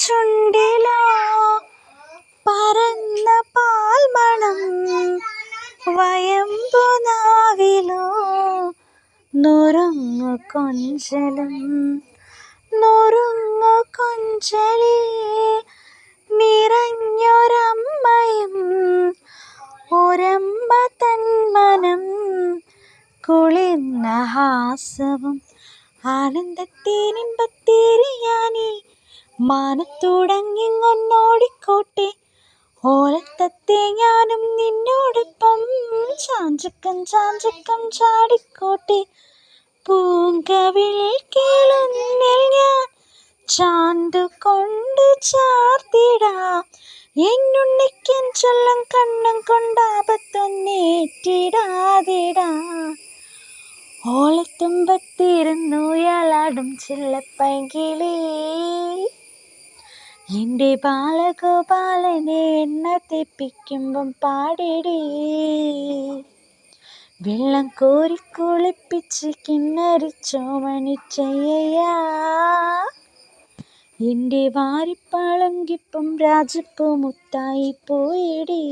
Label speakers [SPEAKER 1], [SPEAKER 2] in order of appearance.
[SPEAKER 1] ചുണ്ടിലോ പരന്ന പാൽമണം, വയമ്പുനാവിലോ നുറുങ്ങു കൊഞ്ചലും. നുറുങ്ങു കൊഞ്ചലിൽ നിറഞ്ഞൊരമ്മയും ഒരമ്മ തന്മനം കുളിർന്ന ഹാസവും. ആനന്ദത്തേനിമ്പത്തേറിയാനീ മാനത്തോടങ്ങിങ്ങൊന്നോടിക്കോട്ടെ, ഓലത്തത്തെ ഞാനും നിന്നോടൊപ്പം ചാഞ്ചക്കം ചാഞ്ചക്കം ചാടിക്കോട്ടെ. പൂങ്കവിൾ കിളുന്നിൽ ഞാൻ ചാന്തുകൊണ്ട് ചാർത്തിടാം, എന്നുണ്ണിക്കൻ ചൊല്ലും കണ്ണും കൊണ്ടാപത്തൊന്നേറ്റിടാതിടാം. ഓലത്തുമ്പത്തിരുന്നുയലാടും ചില്ലപ്പൈങ്കിളി, എൻ്റെ ബാലഗോപാലനെ എണ്ണ തെപ്പിക്കുമ്പം പാടിടി. വെള്ളം കോരി കുളിപ്പിച്ച് കിന്നരിച്ചോമനിച്ചയ്യയ്യാ, എൻ്റെ വാരിപ്പളങ്കിപ്പം രാജപ്പൂ മുത്തായി പോയിടി.